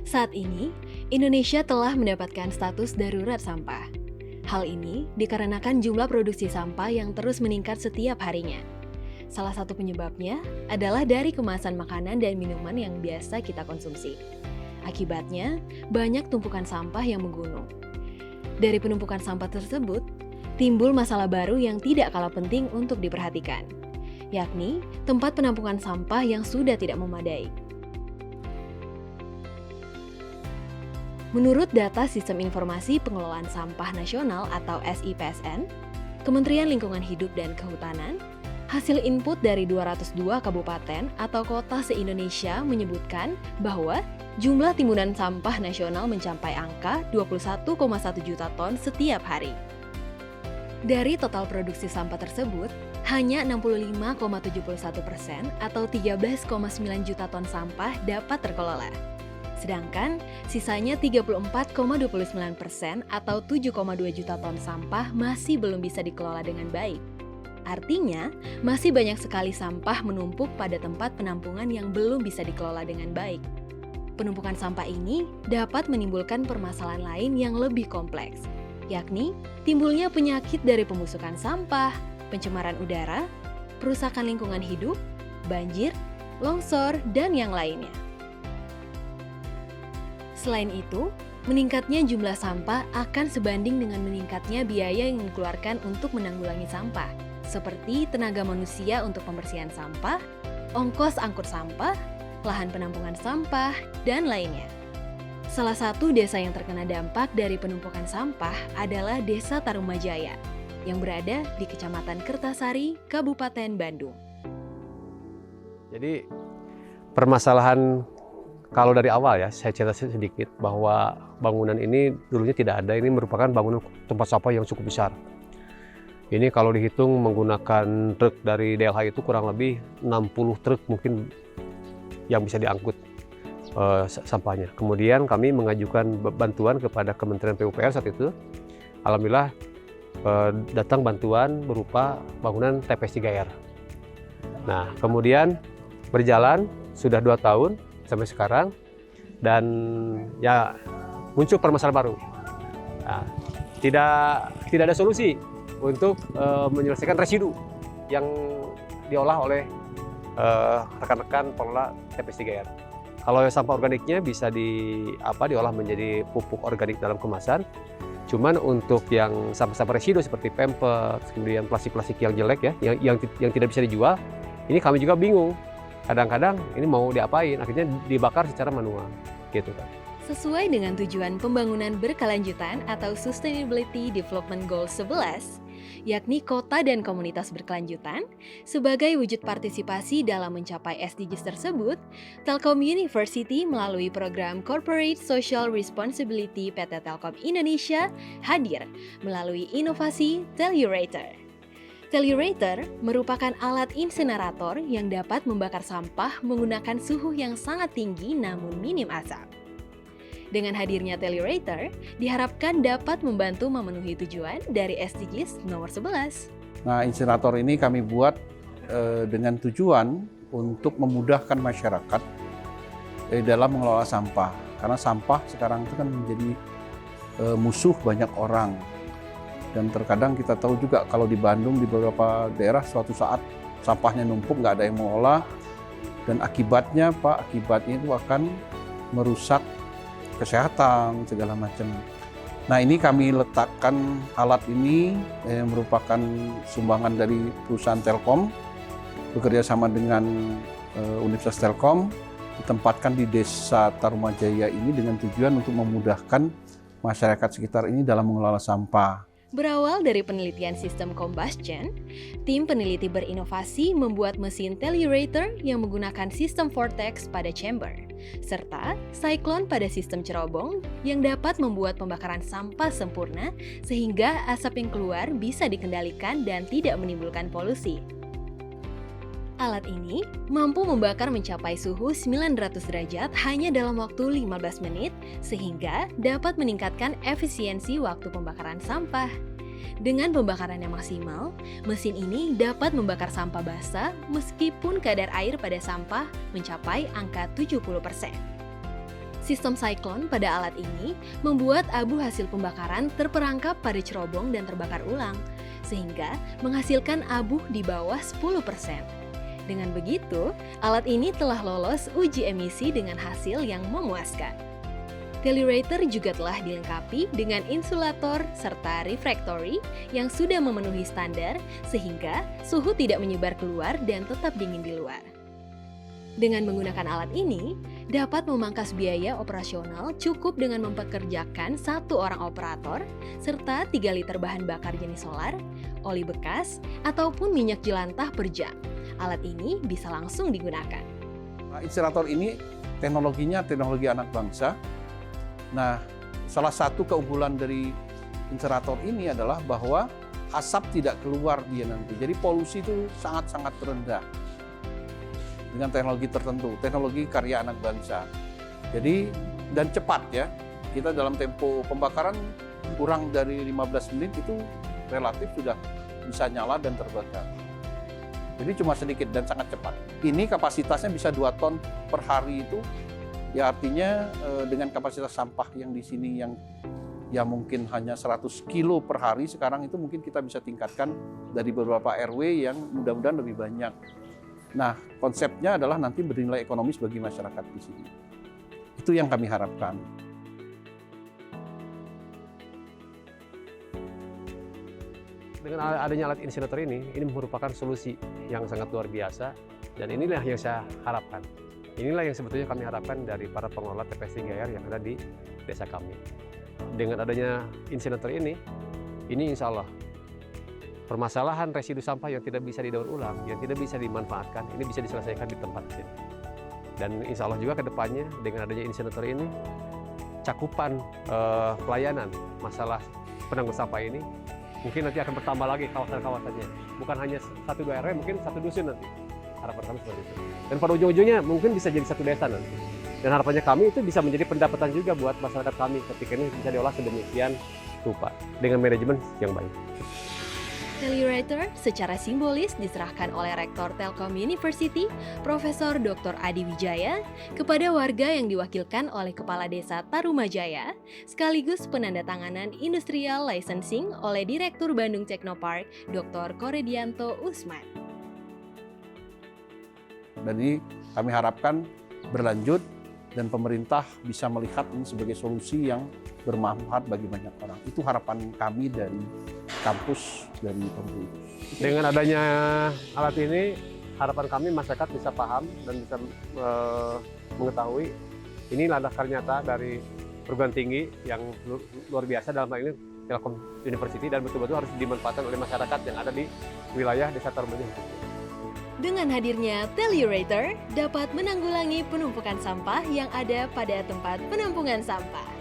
Saat ini, Indonesia telah mendapatkan status darurat sampah. Hal ini dikarenakan jumlah produksi sampah yang terus meningkat setiap harinya. Salah satu penyebabnya adalah dari kemasan makanan dan minuman yang biasa kita konsumsi. Akibatnya, banyak tumpukan sampah yang menggunung. Dari penumpukan sampah tersebut, timbul masalah baru yang tidak kalah penting untuk diperhatikan, yakni tempat penampungan sampah yang sudah tidak memadai. Menurut data Sistem Informasi Pengelolaan Sampah Nasional atau SIPSN, Kementerian Lingkungan Hidup dan Kehutanan, hasil input dari 202 kabupaten atau kota se-Indonesia menyebutkan bahwa jumlah timbunan sampah nasional mencapai angka 21,1 juta ton setiap hari. Dari total produksi sampah tersebut, hanya 65,71% atau 13,9 juta ton sampah dapat terkelola. Sedangkan sisanya 34,29% atau 7,2 juta ton sampah masih belum bisa dikelola dengan baik. Artinya, masih banyak sekali sampah menumpuk pada tempat penampungan yang belum bisa dikelola dengan baik. Penumpukan sampah ini dapat menimbulkan permasalahan lain yang lebih kompleks, yakni timbulnya penyakit dari pembusukan sampah, pencemaran udara, perusakan lingkungan hidup, banjir, longsor, dan yang lainnya. Selain itu, meningkatnya jumlah sampah akan sebanding dengan meningkatnya biaya yang dikeluarkan untuk menanggulangi sampah, seperti tenaga manusia untuk pembersihan sampah, ongkos angkut sampah, lahan penampungan sampah, dan lainnya. Salah satu desa yang terkena dampak dari penumpukan sampah adalah Desa Tarumajaya, yang berada di Kecamatan Kertasari, Kabupaten Bandung. Jadi, permasalahan kalau dari awal ya, saya cerita sedikit bahwa bangunan ini dulunya tidak ada, ini merupakan bangunan tempat sampah yang cukup besar. Ini kalau dihitung menggunakan truk dari DLH itu kurang lebih 60 truk mungkin yang bisa diangkut sampahnya. Kemudian kami mengajukan bantuan kepada Kementerian PUPR saat itu. Alhamdulillah datang bantuan berupa bangunan TPS 3R. Nah, kemudian berjalan sudah 2 tahun sampai sekarang, dan ya muncul permasalahan baru. Nah, tidak ada solusi untuk menyelesaikan residu yang diolah oleh rekan-rekan pengelola TPS 3R. Kalau sampah organiknya bisa diolah menjadi pupuk organik dalam kemasan. Cuman untuk yang sampah-sampah residu seperti pampers, kemudian plastik-plastik yang jelek ya, yang tidak bisa dijual, ini kami juga bingung. Kadang-kadang ini mau diapain, akhirnya dibakar secara manual, gitu kan. Sesuai dengan tujuan pembangunan berkelanjutan atau Sustainability Development Goal 11, yakni kota dan komunitas berkelanjutan, sebagai wujud partisipasi dalam mencapai SDGs tersebut, Telkom University melalui program Corporate Social Responsibility PT Telkom Indonesia hadir melalui inovasi Tellurator. Tellurator merupakan alat insinerator yang dapat membakar sampah menggunakan suhu yang sangat tinggi namun minim asap. Dengan hadirnya Tellurator, diharapkan dapat membantu memenuhi tujuan dari SDGs nomor 11. Nah, insinerator ini kami buat dengan tujuan untuk memudahkan masyarakat dalam mengelola sampah. Karena sampah sekarang itu kan menjadi musuh banyak orang. Dan terkadang kita tahu juga kalau di Bandung, di beberapa daerah suatu saat sampahnya numpuk, nggak ada yang mengolah. Dan akibatnya itu akan merusak kesehatan, segala macam. Nah, ini kami letakkan alat ini yang merupakan sumbangan dari perusahaan Telkom, bekerja sama dengan Universitas Telkom, ditempatkan di Desa Tarumajaya ini dengan tujuan untuk memudahkan masyarakat sekitar ini dalam mengelola sampah. Berawal dari penelitian sistem combustion, tim peneliti berinovasi membuat mesin Tellurator yang menggunakan sistem vortex pada chamber, serta cyclone pada sistem cerobong yang dapat membuat pembakaran sampah sempurna sehingga asap yang keluar bisa dikendalikan dan tidak menimbulkan polusi. Alat ini mampu membakar mencapai suhu 900 derajat hanya dalam waktu 15 menit, sehingga dapat meningkatkan efisiensi waktu pembakaran sampah. Dengan pembakaran yang maksimal, mesin ini dapat membakar sampah basah meskipun kadar air pada sampah mencapai angka 70%. Sistem siklon pada alat ini membuat abu hasil pembakaran terperangkap pada cerobong dan terbakar ulang, sehingga menghasilkan abu di bawah 10%. Dengan begitu, alat ini telah lolos uji emisi dengan hasil yang memuaskan. Tellurator juga telah dilengkapi dengan insulator serta refractory yang sudah memenuhi standar sehingga suhu tidak menyebar keluar dan tetap dingin di luar. Dengan menggunakan alat ini, dapat memangkas biaya operasional cukup dengan mempekerjakan 1 orang operator serta 3 liter bahan bakar jenis solar, oli bekas, ataupun minyak jelantah per jam. Alat ini bisa langsung digunakan. Insinerator ini teknologinya teknologi anak bangsa. Nah, salah satu keunggulan dari insinerator ini adalah bahwa asap tidak keluar dia nanti. Jadi polusi itu sangat-sangat rendah dengan teknologi tertentu, teknologi karya anak bangsa. Jadi, dan cepat ya. Kita dalam tempo pembakaran kurang dari 15 menit itu relatif sudah bisa nyala dan terbakar. Jadi cuma sedikit dan sangat cepat. Ini kapasitasnya bisa 2 ton per hari itu, ya artinya dengan kapasitas sampah yang di sini yang ya mungkin hanya 100 kilo per hari, sekarang itu mungkin kita bisa tingkatkan dari beberapa RW yang mudah-mudahan lebih banyak. Nah, konsepnya adalah nanti bernilai ekonomis bagi masyarakat di sini. Itu yang kami harapkan. Dengan adanya alat insinerator ini merupakan solusi yang sangat luar biasa, dan inilah yang saya harapkan. Inilah yang sebetulnya kami harapkan dari para pengelola TPS 3R yang ada di desa kami. Dengan adanya insinerator ini insya Allah permasalahan residu sampah yang tidak bisa didaur ulang, yang tidak bisa dimanfaatkan, ini bisa diselesaikan di tempat sini. Dan insya Allah juga ke depannya dengan adanya insinerator ini, cakupan pelayanan masalah penanggung sampah ini mungkin nanti akan bertambah lagi kawasan-kawasannya. Bukan hanya 1-2 RW, mungkin 1 dusun nanti. Harapan kami seperti itu. Dan pada ujung-ujungnya mungkin bisa jadi 1 desa nanti. Dan harapannya kami itu bisa menjadi pendapatan juga buat masyarakat kami ketika ini bisa diolah sedemikian rupa dengan manajemen yang baik. Tellurator secara simbolis diserahkan oleh Rektor Telkom University, Profesor Dr. Adi Wijaya, kepada warga yang diwakilkan oleh Kepala Desa Tarumajaya, sekaligus penandatanganan industrial licensing oleh Direktur Bandung Technopark, Dr. Koredianto Usman. Dan ini kami harapkan berlanjut dan pemerintah bisa melihat ini sebagai solusi yang bermanfaat bagi banyak orang. Itu harapan kami dari kampus, dari pemerintah. Dengan adanya alat ini, harapan kami masyarakat bisa paham dan bisa mengetahui ini adalah karya nyata dari perguruan tinggi yang luar biasa, dalam hal ini Telkom University, dan betul-betul harus dimanfaatkan oleh masyarakat yang ada di wilayah Desa Tarumajaya. Dengan hadirnya Tellurator dapat menanggulangi penumpukan sampah yang ada pada tempat penampungan sampah.